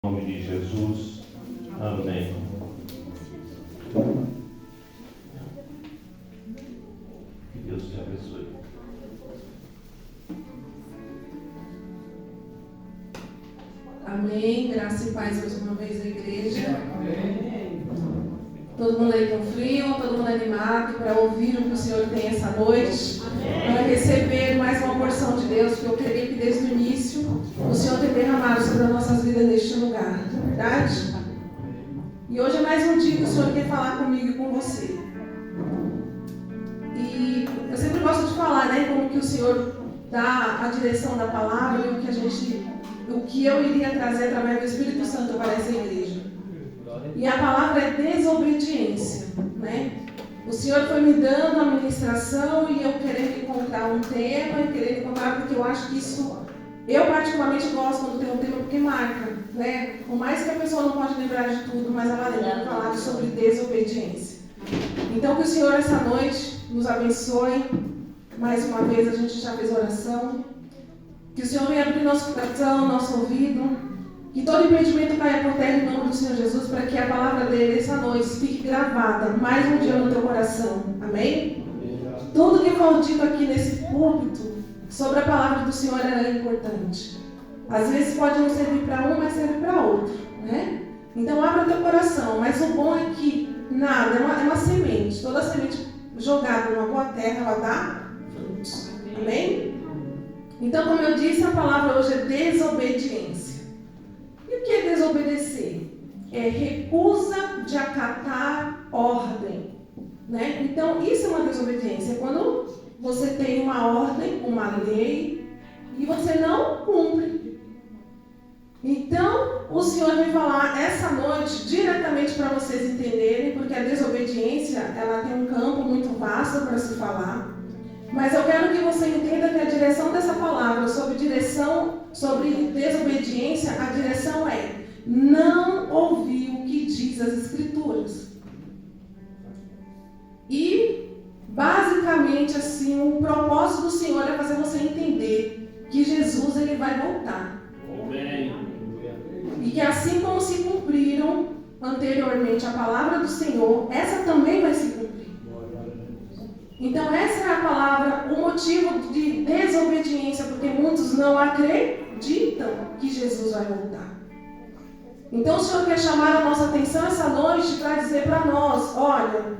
Em nome de Jesus. Amém. Que Deus te abençoe. Amém. Graça e paz mais uma vez à igreja. Todo mundo aí com frio, todo mundo animado para ouvir o que o Senhor tem essa noite. Para receber mais uma porção de Deus, que eu creio que desde o início o Senhor tem derramado sobre as nossas vidas neste lugar. Não é verdade? E hoje é mais um dia que o Senhor quer falar comigo e com você. E eu sempre gosto de falar, né, como que o Senhor dá a direção da palavra e o que eu iria trazer através do Espírito Santo para essa igreja. E a palavra é desobediência, né? O Senhor foi me dando a ministração e eu querendo encontrar um tema e querendo encontrar, porque eu acho que isso, eu particularmente gosto quando tem um tema, porque marca, né? Por mais que a pessoa não pode lembrar de tudo, mas ela lembra de falar sobre desobediência. Então que o Senhor essa noite nos abençoe. Mais uma vez a gente já fez oração. Que o Senhor venha abrir nosso coração, nosso ouvido. Que todo impedimento caia por terra em nome do Senhor Jesus, para que a palavra dele essa noite fique gravada mais um dia no teu coração. Amém? Tudo que for dito aqui nesse púlpito sobre a palavra do Senhor é importante. Às vezes pode não servir para um, mas serve para outro, né? Então abra teu coração. Mas o bom é que nada, é uma semente. Toda semente jogada numa boa terra, ela dá frutos. Amém? Então, como eu disse, a palavra hoje é desobediência. E o que é desobedecer? É recusa de acatar ordem, né? Então, isso é uma desobediência. Quando você tem uma ordem, uma lei, e você não cumpre. Então, o Senhor vai falar essa noite diretamente para vocês entenderem, porque a desobediência, ela tem um campo muito vasto para se falar. Mas eu quero que você entenda que a direção dessa palavra sobre desobediência, a direção é não ouvir o que diz as Escrituras. E, basicamente, assim, o propósito do Senhor é fazer você entender que Jesus ele vai voltar. Amém. E que assim como se cumpriram anteriormente a palavra do Senhor, essa também vai se cumprir. Então essa é a palavra, o motivo de desobediência, porque muitos não acreditam que Jesus vai voltar. Então o Senhor quer chamar a nossa atenção essa noite para dizer para nós, olha,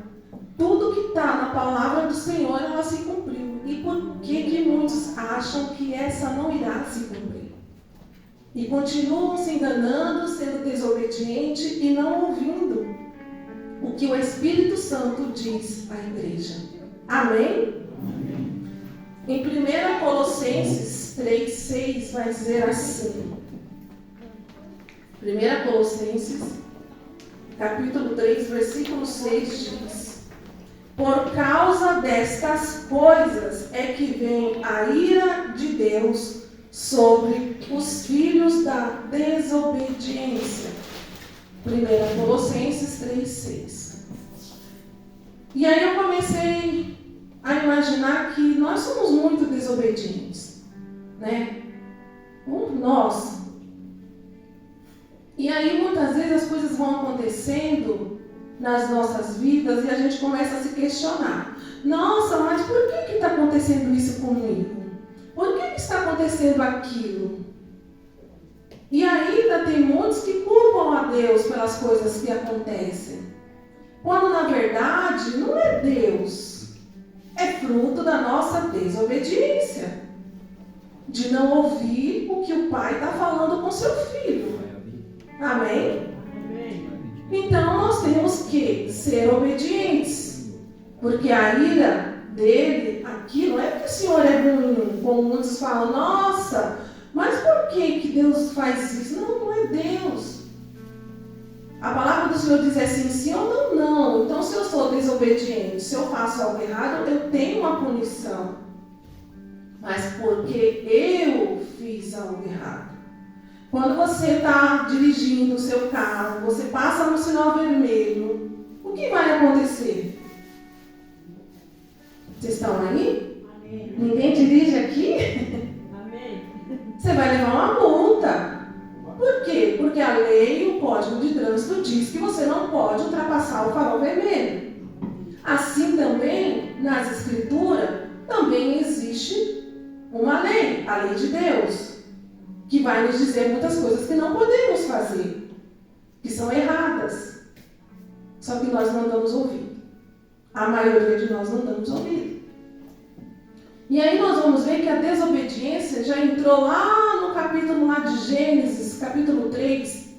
tudo que está na palavra do Senhor, ela se cumpriu. E por que muitos acham que essa não irá se cumprir? E continuam se enganando, sendo desobedientes e não ouvindo o que o Espírito Santo diz à igreja. Amém? Em 1 Colossenses 3,6 vai dizer assim. 1 Colossenses, capítulo 3, versículo 6 diz: por causa destas coisas é que vem a ira de Deus sobre os filhos da desobediência. 1 Colossenses 3,6. E aí eu comecei a imaginar que nós somos muito desobedientes, né? Nós. E aí muitas vezes as coisas vão acontecendo nas nossas vidas e a gente começa a se questionar. Nossa, mas por que está acontecendo isso comigo? Por que está acontecendo aquilo? E ainda tem muitos que culpam a Deus pelas coisas que acontecem. Quando na verdade não é Deus, é fruto da nossa desobediência, de não ouvir o que o pai está falando com seu filho. Amém? Então nós temos que ser obedientes, porque a ira dele, aqui não é que o Senhor é ruim, como muitos falam, nossa, mas por que Deus faz isso? Não é Deus. A palavra do Senhor diz assim, sim ou não, não. Então, se eu sou desobediente, se eu faço algo errado, eu tenho uma punição. Mas porque eu fiz algo errado. Quando você está dirigindo o seu carro, você passa no sinal vermelho, o que vai acontecer? Vocês estão aí? Amém. Ninguém dirige aqui? Amém. Você vai levar uma multa. Por quê? Porque a lei, o código de trânsito diz que você não pode ultrapassar o farol vermelho. Assim também, nas escrituras, também existe uma lei, a lei de Deus, que vai nos dizer muitas coisas que não podemos fazer, que são erradas. Só que nós não damos ouvido. A maioria de nós não damos ouvido. E aí nós vamos ver que a desobediência já entrou lá no capítulo lá de Gênesis, capítulo 3,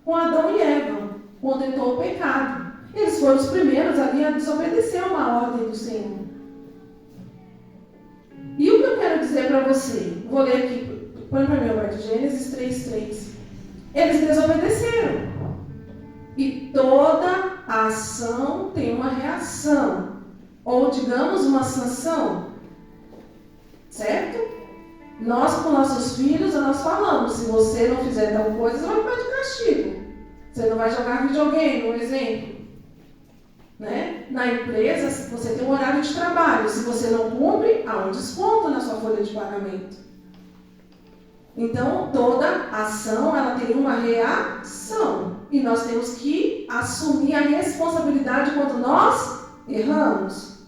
com Adão e Eva, quando entrou o pecado. Eles foram os primeiros ali a desobedecer uma ordem do Senhor. E o que eu quero dizer para você? Vou ler aqui, põe para mim, Alberto, Gênesis 3. Eles desobedeceram. E toda a ação tem uma reação. Ou, digamos, uma sanção. Certo? Nós, com nossos filhos, nós falamos, se você não fizer tal coisa, você vai ficar de castigo. Você não vai jogar videogame, um exemplo. Né? Na empresa, você tem um horário de trabalho. Se você não cumpre, há um desconto na sua folha de pagamento. Então, toda ação, ela tem uma reação. E nós temos que assumir a responsabilidade quando nós erramos.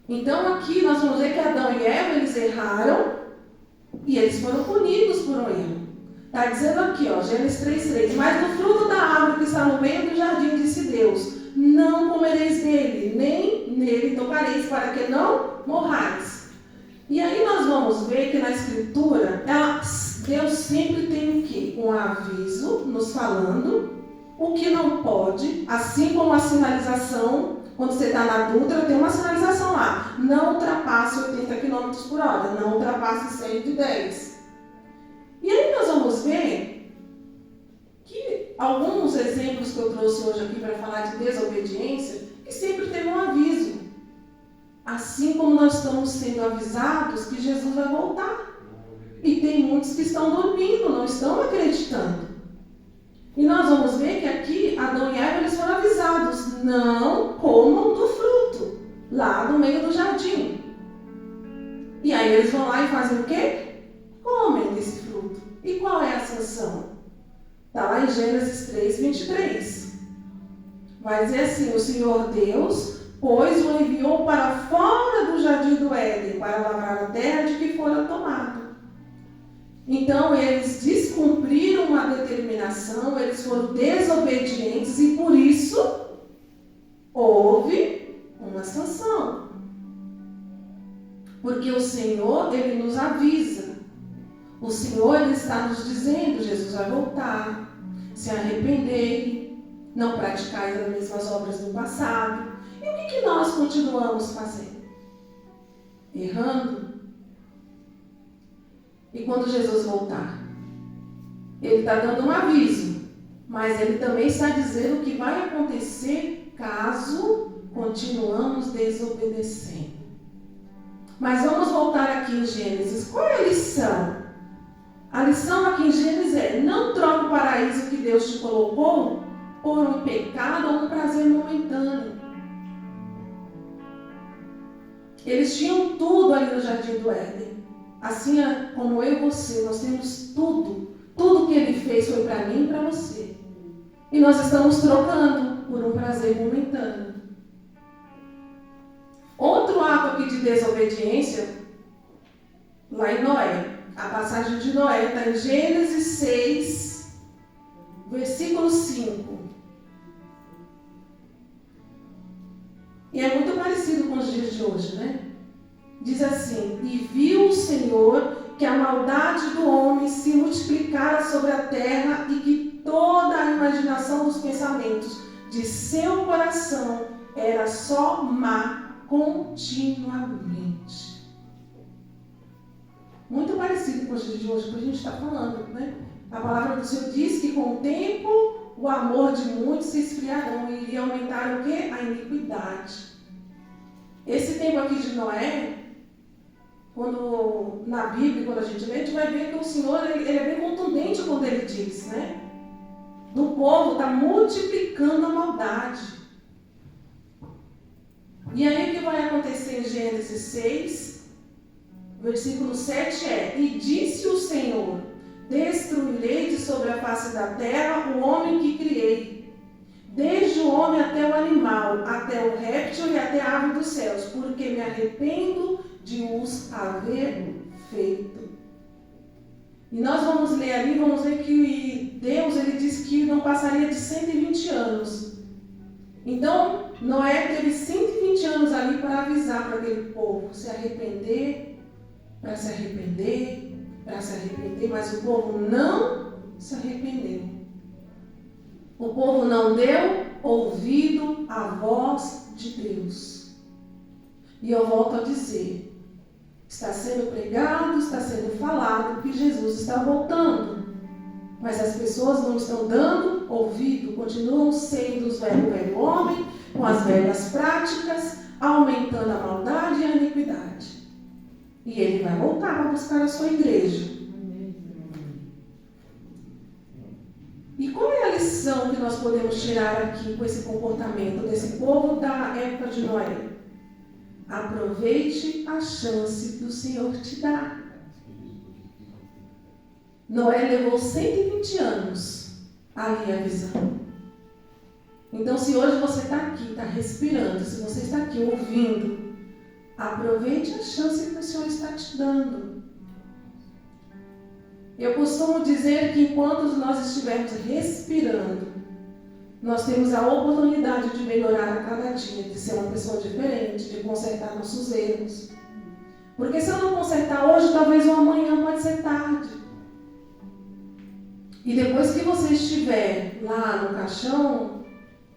Então, aqui nós vamos ver que Adão e Eva, eles erraram e eles foram punidos por um erro. Está dizendo aqui, ó, Gênesis 3:3. Mas do fruto da árvore que está no meio do jardim, disse Deus, não comereis dele, nem nele tocareis, para que não morrais. E aí nós vamos ver que na Escritura, Deus sempre tem o quê? Um aviso nos falando o que não pode, assim como a sinalização, quando você está na Dutra, tem uma sinalização lá, não ultrapasse 80 km por hora, não ultrapasse 110. E aí nós vamos ver que alguns exemplos que eu trouxe hoje aqui para falar de desobediência, que sempre teve um aviso. Assim como nós estamos sendo avisados que Jesus vai voltar. E tem muitos que estão dormindo, não estão acreditando. E nós vamos ver que aqui Adão e Eva, eles foram avisados, não comam do fruto, lá no meio do jardim. E aí eles vão lá e fazem o quê? Comem desse fruto. E qual é a sanção? Está lá em Gênesis 3:23. Vai dizer assim, o Senhor Deus, pois o enviou para fora do jardim do Éden, para lavrar a terra de que fora tomado. Então, eles descumpriram uma determinação, eles foram desobedientes e, por isso, houve uma sanção. Porque o Senhor, Ele nos avisa. O Senhor, Ele está nos dizendo, Jesus vai voltar, se arrependei, não praticais as mesmas obras do passado. E o que nós continuamos fazendo? Errando. E quando Jesus voltar? Ele está dando um aviso, mas Ele também está dizendo o que vai acontecer caso continuamos desobedecendo. Mas vamos voltar aqui em Gênesis. Qual é a lição? A lição aqui em Gênesis é: não troque o paraíso que Deus te colocou por um pecado ou um prazer momentâneo. Eles tinham tudo ali no jardim do Éden. Assim como eu e você, nós temos tudo. Tudo que Ele fez foi para mim e para você. E nós estamos trocando por um prazer momentâneo. Outro ato aqui de desobediência, lá em Noé. A passagem de Noé está em Gênesis 6, versículo 5. E é muito parecido com os dias de hoje, né? Diz assim: e viu o Senhor que a maldade do homem se multiplicara sobre a terra e que toda a imaginação dos pensamentos de seu coração era só má continuamente. Muito parecido com os dias de hoje, que a gente está falando, né? A palavra do Senhor diz que com o tempo o amor de muitos se esfriarão e iria aumentar o quê? A iniquidade. Esse tempo aqui de Noé, quando na Bíblia, quando a gente lê, a gente vai ver que o Senhor ele é bem contundente quando Ele diz, né? O povo está multiplicando a maldade. E aí o que vai acontecer em Gênesis 6, versículo 7 é: e disse o Senhor, destruirei de sobre a face da terra o homem que criei, desde o homem até o animal, até o réptil e até a ave dos céus, porque me arrependo de os haver feito. E nós vamos ler ali, vamos ver que Deus, ele disse que não passaria de 120 anos. Então, Noé teve 120 anos ali para avisar para aquele povo se arrepender, para se arrepender, para se arrepender, mas o povo não se arrependeu. O povo não deu ouvido à voz de Deus. E eu volto a dizer, está sendo pregado, está sendo falado que Jesus está voltando. Mas as pessoas não estão dando ouvido, continuam sendo os velho homem, com as velhas práticas, aumentando a maldade e a iniquidade. E ele vai voltar para buscar a sua igreja. E qual é a lição que nós podemos tirar aqui com esse comportamento desse povo da época de Noé? Aproveite a chance que o Senhor te dá. Noé levou 120 anos ali avisando. Então, se hoje você está aqui, está respirando, se você está aqui ouvindo, aproveite a chance que o Senhor está te dando. Eu costumo dizer que enquanto nós estivermos respirando, nós temos a oportunidade de melhorar a cada dia, de ser uma pessoa diferente, de consertar nossos erros. Porque se eu não consertar hoje, talvez o amanhã pode ser tarde. E depois que você estiver lá no caixão,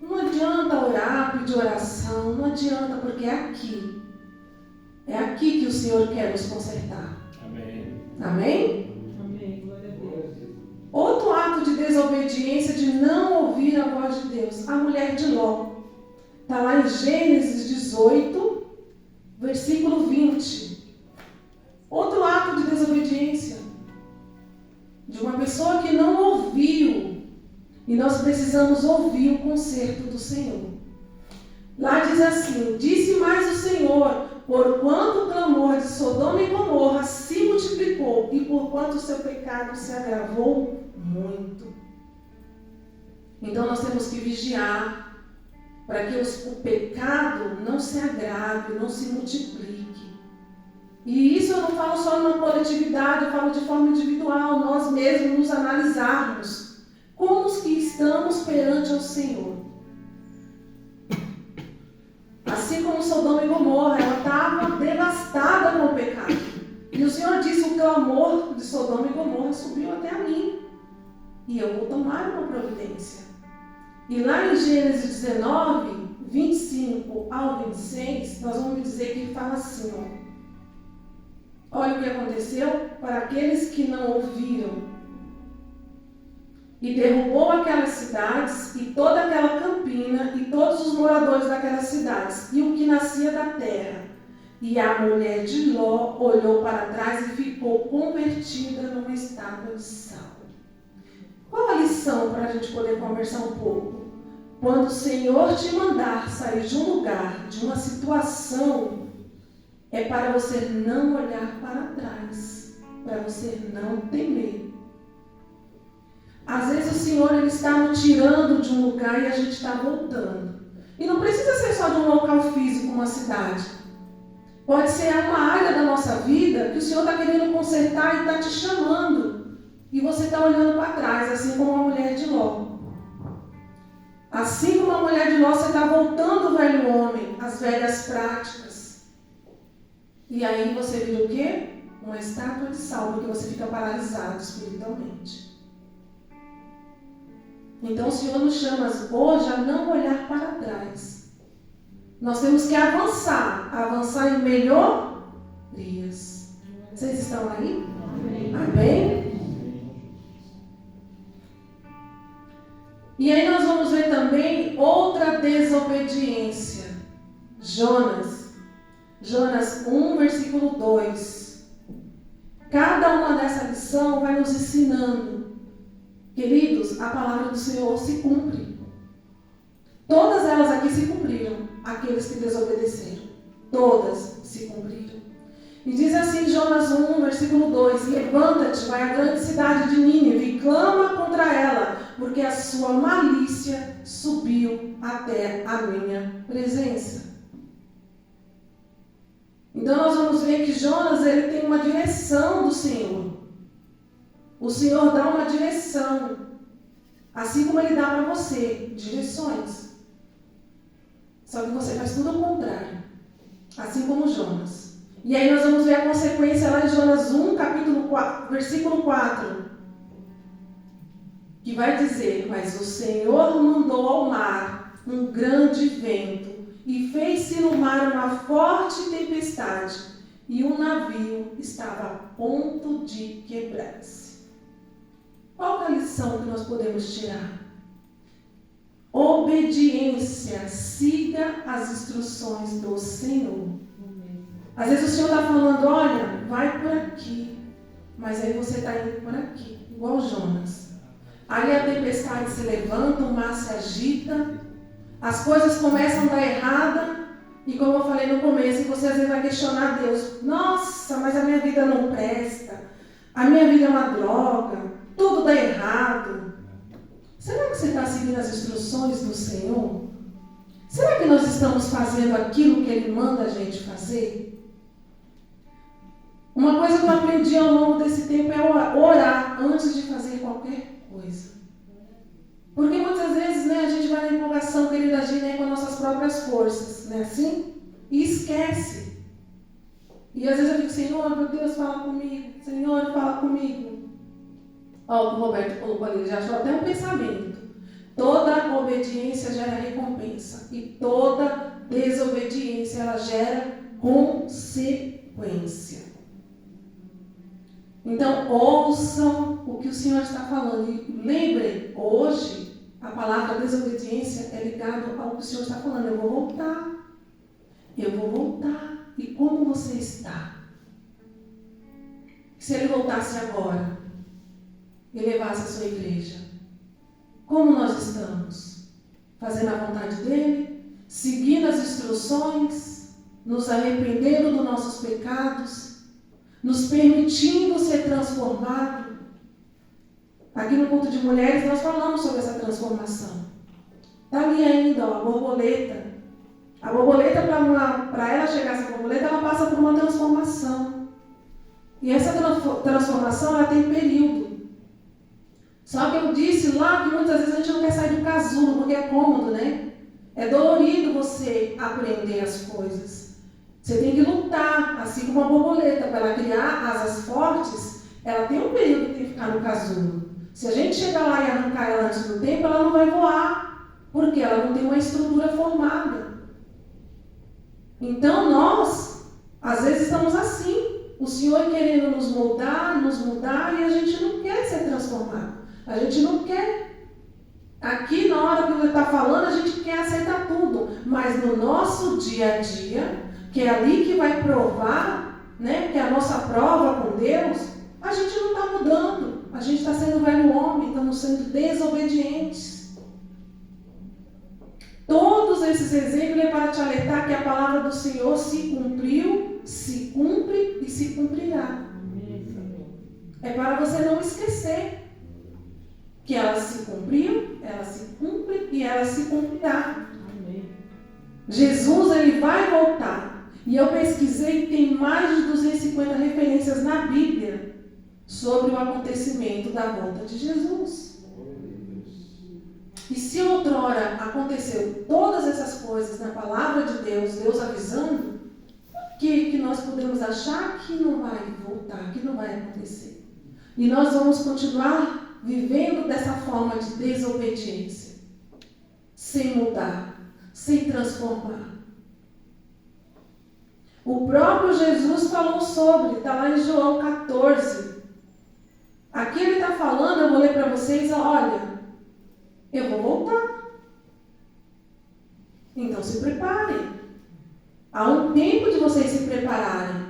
não adianta orar, pedir oração, não adianta, porque é aqui. É aqui que o Senhor quer nos consertar. Amém. Amém? Amém. Glória a Deus. Outro ato de desobediência, de não ouvir a voz de Deus, a mulher de Ló. Está lá em Gênesis 18, versículo 20. Outro ato de desobediência, de uma pessoa que não ouviu. E nós precisamos ouvir o conserto do Senhor. Lá diz assim: disse mais o Senhor, porquanto o clamor de Sodoma e Gomorra se multiplicou, e porquanto o seu pecado se agravou muito. Então nós temos que vigiar, para que o pecado não se agrave, não se multiplique. E isso eu não falo só numa coletividade, eu falo de forma individual, nós mesmos nos analisarmos. Como que estamos perante ao Senhor? Assim como Sodoma e Gomorra, ela estava devastada com o pecado. E o Senhor disse: o clamor de Sodoma e Gomorra subiu até a mim. E eu vou tomar uma providência. E lá em Gênesis 19, 25 ao 26, nós vamos dizer que ele fala assim: olha o que aconteceu para aqueles que não ouviram. E derrubou aquelas cidades, e toda aquela campina, e todos os moradores daquelas cidades, e o que nascia da terra. E a mulher de Ló olhou para trás e ficou convertida numa estátua de sal. Qual a lição para a gente poder conversar um pouco? Quando o Senhor te mandar sair de um lugar, de uma situação, é para você não olhar para trás, para você não temer. Às vezes o Senhor ele está nos tirando de um lugar e a gente está voltando. E não precisa ser só de um local físico, uma cidade. Pode ser uma área da nossa vida que o Senhor está querendo consertar e está te chamando. E você está olhando para trás, assim como a mulher de Ló. Assim como a mulher de Ló, você está voltando o velho homem, as velhas práticas. E aí você vira o quê? Uma estátua de sal, porque você fica paralisado espiritualmente. Então o Senhor nos chama hoje a não olhar para trás. Nós temos que avançar em melhorias. Vocês estão aí? Amém? Amém? E aí nós vamos ver também outra desobediência. Jonas 1, versículo 2. Cada uma dessa lição vai nos ensinando. Queridos, a palavra do Senhor se cumpre. Todas elas aqui se cumpriram, aqueles que desobedeceram. Todas se cumpriram. E diz assim, Jonas 1, versículo 2: levanta-te, vai à grande cidade de Nínive e clama contra ela, porque a sua malícia subiu até a minha presença. Então nós vamos ver que Jonas, ele tem uma direção do Senhor. O Senhor dá uma direção, assim como Ele dá para você direções. Só que você faz tudo ao contrário, assim como Jonas. E aí nós vamos ver a consequência lá em Jonas 1, capítulo 4, versículo 4, que vai dizer: mas o Senhor mandou ao mar um grande vento e fez-se no mar uma forte tempestade, e o navio estava a ponto de quebrar-se. Qual é a lição que nós podemos tirar? Obediência, siga as instruções do Senhor. Às vezes o Senhor está falando, olha, vai por aqui, mas aí você está indo por aqui, igual Jonas. Aí a tempestade se levanta, o mar se agita, as coisas começam a dar errada, e como eu falei no começo, você às vezes vai questionar Deus, nossa, mas a minha vida não presta, a minha vida é uma droga, tudo dá errado. Será que você está seguindo as instruções do Senhor? Será que nós estamos fazendo aquilo que Ele manda a gente fazer? Uma coisa que eu aprendi ao longo desse tempo é orar antes de fazer qualquer coisa. Porque muitas vezes, a gente vai na empolgação querendo agir com nossas próprias forças, não é assim? E esquece. E às vezes eu digo, Senhor, meu Deus, fala comigo. Senhor, fala comigo. Ó, o Roberto colocou ali, já achou até um pensamento. Toda obediência gera recompensa. E toda desobediência, ela gera consequência. Então, ouçam o que o Senhor está falando. E lembrem, hoje, a palavra desobediência é ligada ao que o Senhor está falando. Eu vou voltar. Eu vou voltar. E como você está? Se Ele voltasse agora e levasse a sua igreja, como nós estamos? Fazendo a vontade dEle? Seguindo as instruções? Nos arrependendo dos nossos pecados? Nos permitindo ser transformado? Aqui no culto de mulheres nós falamos sobre essa transformação. Está ali ainda, ó, a borboleta. A borboleta, para ela chegar a essa borboleta, ela passa por uma transformação. E essa transformação, ela tem período. Só que eu disse lá que muitas vezes a gente não quer sair do casulo, porque é cômodo, né? É dolorido você aprender as coisas. Você tem que lutar, assim como a borboleta, para ela criar asas fortes, ela tem um período que tem que ficar no casulo. Se a gente chegar lá e arrancar ela antes do tempo, ela não vai voar, porque ela não tem uma estrutura formada. Então nós, às vezes estamos assim, o Senhor querendo nos mudar, e a gente não quer ser transformado. A gente não quer. Aqui na hora que Ele está falando, a gente quer aceitar tudo, mas no nosso dia a dia, que é ali que vai provar, que é a nossa prova com Deus, a gente não está mudando. A gente está sendo velho homem, estamos sendo desobedientes. Todos esses exemplos é para te alertar que a palavra do Senhor se cumpriu, se cumpre e se cumprirá. É para você não esquecer que ela se cumpriu, ela se cumpre e ela se cumprirá. Jesus, Ele vai voltar. E eu pesquisei, tem mais de 250 referências na Bíblia sobre o acontecimento da volta de Jesus. E se outrora aconteceu todas essas coisas na palavra de Deus, Deus avisando, que nós podemos achar que não vai voltar, que não vai acontecer. E nós vamos continuar vivendo dessa forma de desobediência, sem mudar, sem transformar. O próprio Jesus falou sobre, está lá em João 14. Aqui Ele está falando, eu vou ler para vocês, olha, eu vou voltar. Então se preparem. Há um tempo de vocês se prepararem.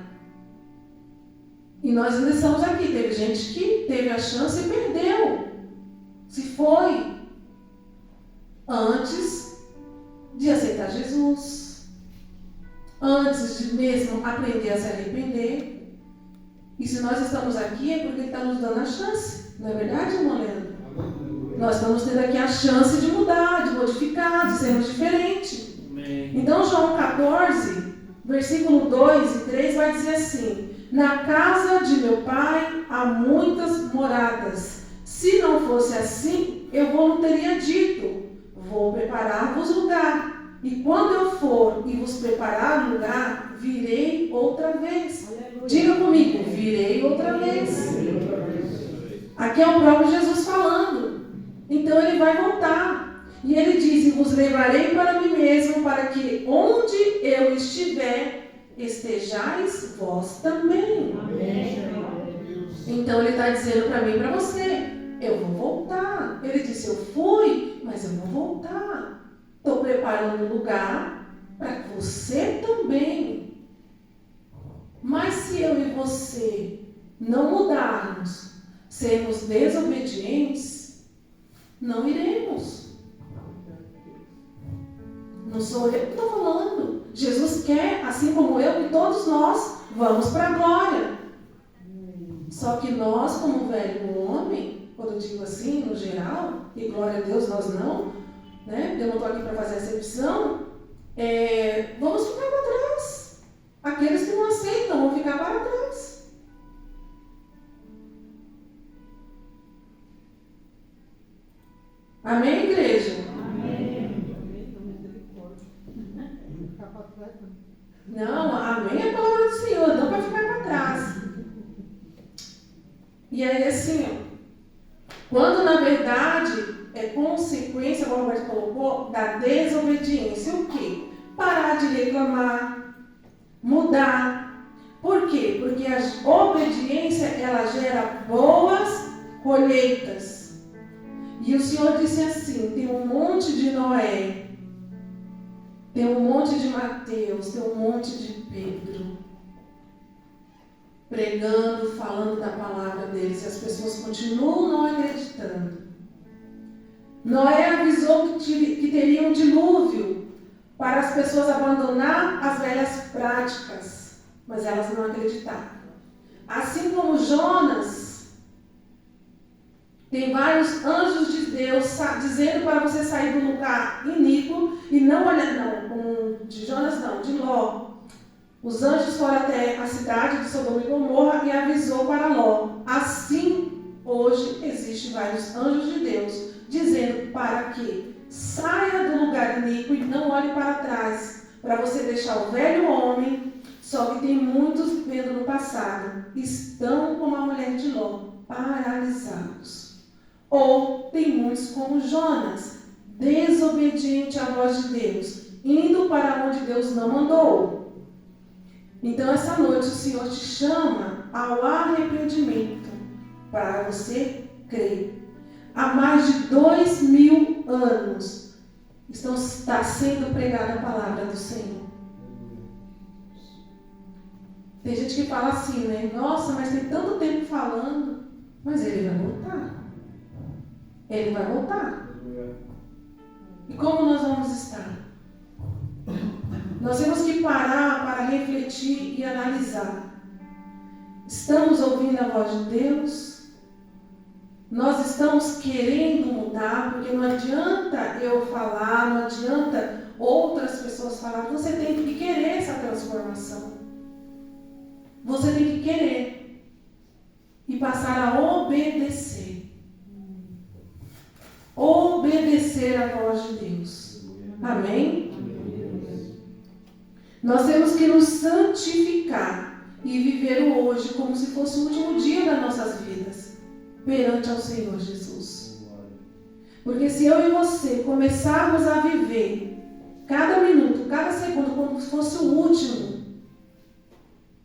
E nós ainda estamos aqui. Teve gente que teve a chance e perdeu. Se foi antes de aceitar Jesus. antes de mesmo aprender a se arrepender. E se nós estamos aqui é porque Ele está nos dando a chance. Não é verdade, irmão Leandro? Nós estamos tendo aqui a chance de mudar, de modificar, de sermos diferentes. Então, João 14, versículo 2 e 3 vai dizer assim: na casa de meu pai há muitas moradas. Se não fosse assim, eu não teria dito: vou preparar-vos lugar. E quando eu for e vos preparar lugar, virei outra vez. Diga comigo: virei outra vez. Aqui é o próprio Jesus falando. Então ele vai voltar. E ele diz: e vos levarei para mim mesmo, para que onde eu estiver, estejais vós também. Amém. Então ele está dizendo para mim e para você: eu vou voltar. Ele disse: eu fui, mas eu vou voltar. Estou preparando lugar para você também. Mas se eu e você não mudarmos, sermos desobedientes, não iremos. Não sou eu que estou falando. Jesus quer, assim como eu, que todos nós vamos para a glória. Só que nós, como velho homem, quando eu digo assim, no geral, e glória a Deus, nós não, né? Eu não estou aqui para fazer excepção, vamos ficar para trás. Aqueles que não aceitam vão ficar para trás. Amém, igreja? Não, amém é a palavra do Senhor, não para ficar para trás. E aí assim, quando na verdade é consequência, como o Roberto colocou, da desobediência, o quê? Parar de reclamar, mudar. Por quê? Porque a obediência, ela gera boas colheitas. E o Senhor disse assim: tem um monte de Noé, tem um monte de Mateus, tem um monte de Pedro, pregando, falando da palavra deles, e as pessoas continuam não acreditando. Noé avisou que teria um dilúvio para as pessoas abandonar as velhas práticas, mas elas não acreditaram. Assim como Jonas, tem vários anjos de Deus dizendo para você sair do lugar iníquo e não olhar, não, de Jonas não, de Ló. Os anjos foram até a cidade de Sodoma e Gomorra e avisou para Ló. Assim, hoje, existem vários anjos de Deus dizendo para que saia do lugar iníquo e não olhe para trás, para você deixar o velho homem. Só que tem muitos vivendo no passado, estão como a mulher de Ló, paralisados. Ou tem muitos como Jonas, desobediente à voz de Deus, indo para onde Deus não mandou. Então, essa noite, o Senhor te chama ao arrependimento, para você crer. Há mais de 2000 anos está sendo pregada a palavra do Senhor. Tem gente que fala assim, né? Nossa, mas tem tanto tempo falando. Mas ele vai voltar. Ele vai voltar. E como nós vamos estar? Nós temos que parar para refletir e analisar. Estamos ouvindo a voz de Deus? Nós estamos querendo mudar, porque não adianta eu falar, não adianta outras pessoas falar. Você tem que querer essa transformação. Você tem que querer e passar a obedecer. Obedecer à voz de Deus. Amém? Nós temos que nos santificar e viver o hoje como se fosse o último dia das nossas vidas, perante ao Senhor Jesus. Porque se eu e você começarmos a viver cada minuto, cada segundo, como se fosse o último,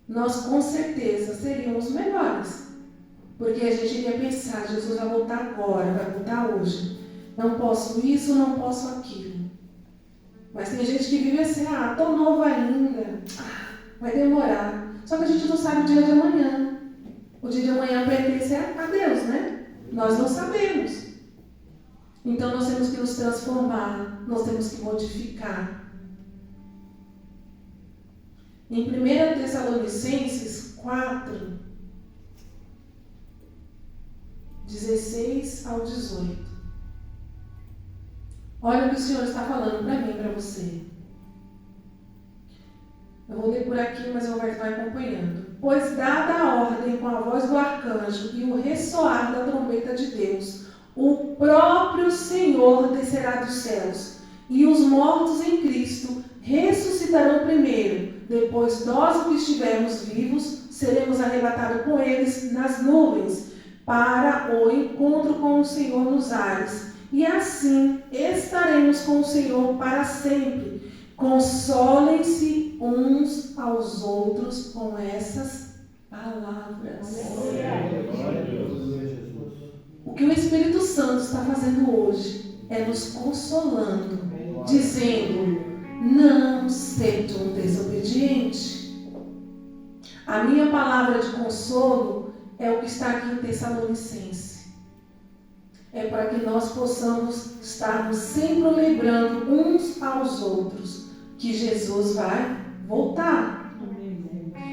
nós com certeza seríamos melhores. Porque a gente iria pensar: Jesus vai voltar agora, vai voltar hoje. Não posso isso, não posso aquilo. Mas tem gente que vive assim: tô novo ainda, vai demorar. Só que a gente não sabe o dia de amanhã. O dia de amanhã pertence a Deus, né? Nós não sabemos. Então nós temos que nos transformar, nós temos que modificar. em 1 Tessalonicenses 4, 16 ao 18. Olha o que o Senhor está falando para mim e para você. Eu vou ler por aqui, mas o Roberto vai acompanhando. Pois dada a ordem com a voz do arcanjo e o ressoar da trombeta de Deus, o próprio Senhor descerá dos céus, e os mortos em Cristo ressuscitarão primeiro. Depois nós, que estivermos vivos, seremos arrebatados com eles nas nuvens, para o encontro com o Senhor nos ares. E assim estaremos com o Senhor para sempre. Consolem-se uns aos outros com essas palavras. O que o Espírito Santo está fazendo hoje é nos consolando, dizendo: não sejam desobedientes. A minha palavra de consolo é o que está aqui em Tessalonicenses. É para que nós possamos estarmos sempre lembrando uns aos outros que Jesus vai voltar.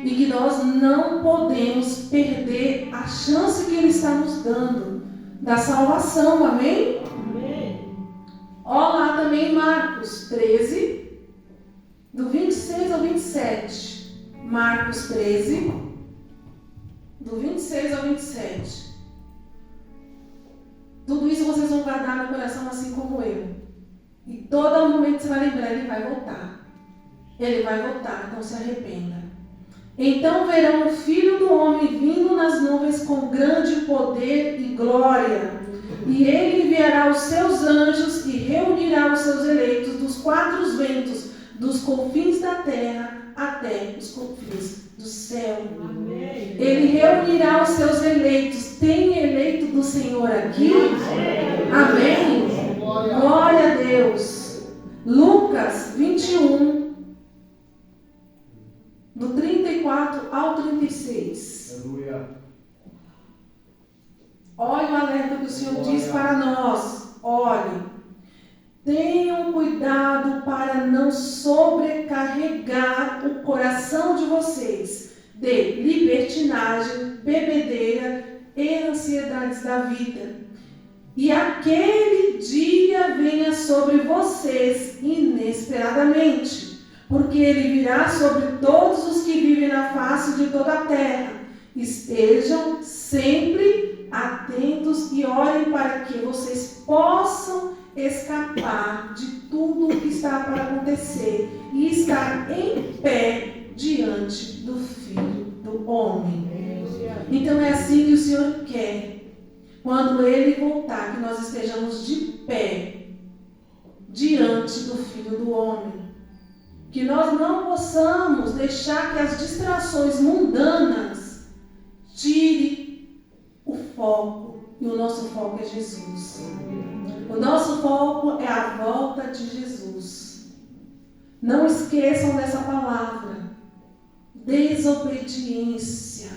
E que nós não podemos perder a chance que Ele está nos dando da salvação, amém? Olha lá também Marcos 13, do 26 ao 27. Marcos 13, do 26 ao 27. Tudo isso vocês vão guardar no coração assim como eu. E todo momento você vai lembrar, Ele vai voltar. Ele vai voltar, então se arrependa. Então verão o Filho do Homem vindo nas nuvens com grande poder e glória. E Ele enviará os seus anjos e reunirá os seus eleitos dos quatro ventos, dos confins da terra até os confins do céu. Amém. Ele reunirá os seus eleitos. Tem eleito do Senhor aqui? Amém. Glória a Deus. Lucas 21, do 34 ao 36. Aleluia. Olha o alerta que o Senhor diz para nós. Olhe, tenham cuidado para não sobrecarregar o coração de vocês de libertinagem, bebedeira e ansiedades da vida. E aquele dia venha sobre vocês inesperadamente, porque ele virá sobre todos os que vivem na face de toda a terra. Estejam sempre atentos e orem para que vocês possam escapar de tudo o que está para acontecer e estar em pé diante do Filho do Homem. Então é assim que o Senhor quer. Quando Ele voltar, que nós estejamos de pé diante do Filho do Homem. Que nós não possamos deixar que as distrações mundanas tirem o foco. E o nosso foco é Jesus. O nosso foco é a volta de Jesus. Não esqueçam dessa palavra. Desobediência.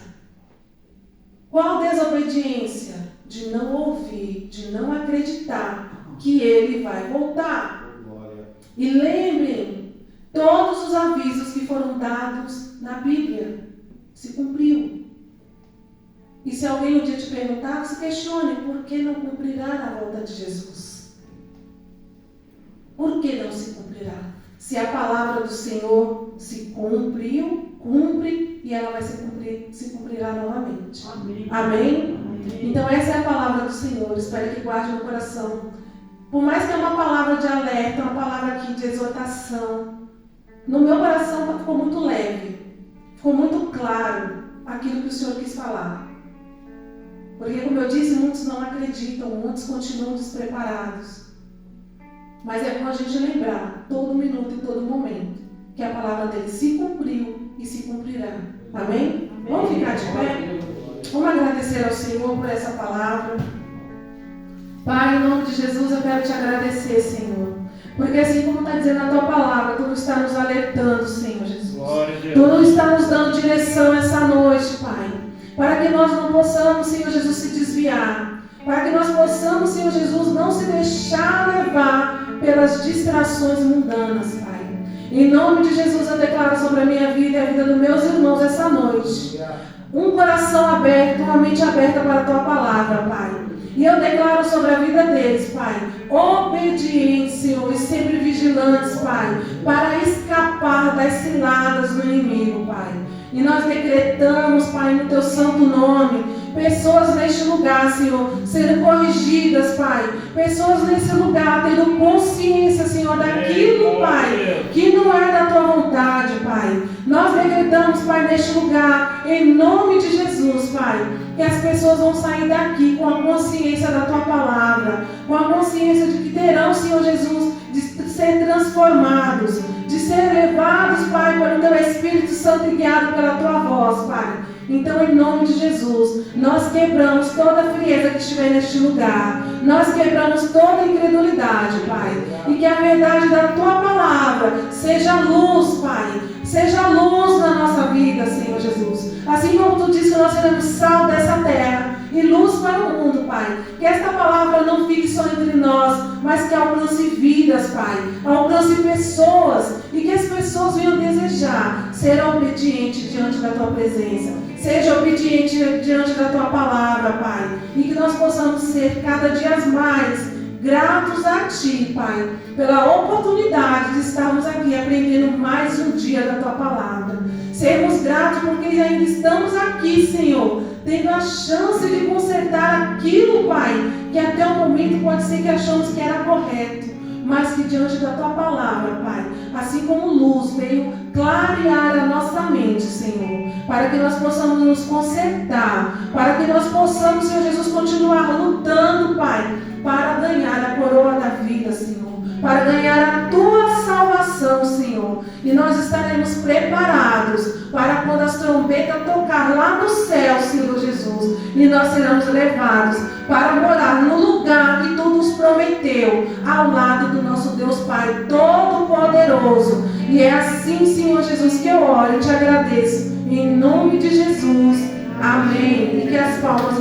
Qual desobediência? De não ouvir, de não acreditar que Ele vai voltar. E lembrem, todos os avisos que foram dados na Bíblia se cumpriu. E se alguém um dia te perguntar, se questione, por que não cumprirá na volta de Jesus? Por que não se cumprirá? Se a palavra do Senhor se cumpriu, cumpre, e ela vai se cumprirá novamente. Amém? Amém? Então essa é a palavra do Senhor. Espero que guarde no coração. Por mais que é uma palavra de alerta, uma palavra aqui de exortação, no meu coração ficou muito leve. Ficou muito claro aquilo que o Senhor quis falar. Porque, como eu disse, muitos não acreditam, muitos continuam despreparados. Mas é bom a gente lembrar, todo minuto e todo momento, que a palavra dele se cumpriu e se cumprirá. Amém? Vamos ficar de pé? Vamos agradecer ao Senhor por essa palavra. Pai, em nome de Jesus, eu quero te agradecer, Senhor. Porque assim como está dizendo a tua palavra, tu está nos alertando, Senhor Jesus. Tu está nos dando direção essa noite, Pai. Para que nós não possamos, Senhor Jesus, se desviar. Para que nós possamos, Senhor Jesus, não se deixar levar pelas distrações mundanas, Pai. Em nome de Jesus, eu declaro sobre a minha vida e a vida dos meus irmãos essa noite. Um coração aberto, uma mente aberta para a tua palavra, Pai. E eu declaro sobre a vida deles, Pai, obedientes, Senhor, e sempre vigilantes, Pai, para escapar das ciladas do inimigo, Pai. E nós decretamos, Pai, no teu santo nome, pessoas neste lugar, Senhor, sendo corrigidas, Pai. Pessoas nesse lugar tendo consciência, Senhor, daquilo, Pai, que não é da tua vontade, Pai. Nós decretamos, Pai, neste lugar, em nome de Jesus, Pai, que as pessoas vão sair daqui com a consciência da tua palavra, com a consciência de que terão, Senhor Jesus, de ser transformados, de ser levados, Pai, pelo teu Espírito Santo e guiado pela tua voz, Pai. Então, em nome de Jesus, nós quebramos toda a frieza que estiver neste lugar. Nós quebramos toda a incredulidade, Pai. E que a verdade da tua palavra seja luz, Pai. Seja luz na nossa vida, Senhor Jesus. Assim como tu disse que nós seremos sal dessa terra e luz para o mundo, Pai. Que esta palavra não fique só entre nós, mas que alcance vidas, Pai. Alcance pessoas e que as pessoas venham desejar ser obediente diante da tua presença. Seja obediente diante da tua palavra, Pai. E que nós possamos ser cada dia mais gratos a Ti, Pai, pela oportunidade de estarmos aqui aprendendo mais um dia da Tua palavra. Sermos gratos porque ainda estamos aqui, Senhor, tendo a chance de consertar aquilo, Pai, que até o momento pode ser que achamos que era correto, mas que diante da Tua palavra, Pai, assim como luz veio clarear a nossa mente, Senhor, para que nós possamos nos consertar, para que nós possamos, Senhor Jesus, continuar lutando, Pai, para ganhar a coroa da vida, Senhor, para ganhar a Tua salvação, Senhor. E nós estaremos preparados para quando as trombetas tocar lá no céu, Senhor Jesus, e nós seremos levados para morar no lugar que Tu nos prometeu, ao lado do nosso Deus Pai Todo-Poderoso. E é assim, Senhor Jesus, que eu oro e te agradeço. Em nome de Jesus. Amém. E que as palmas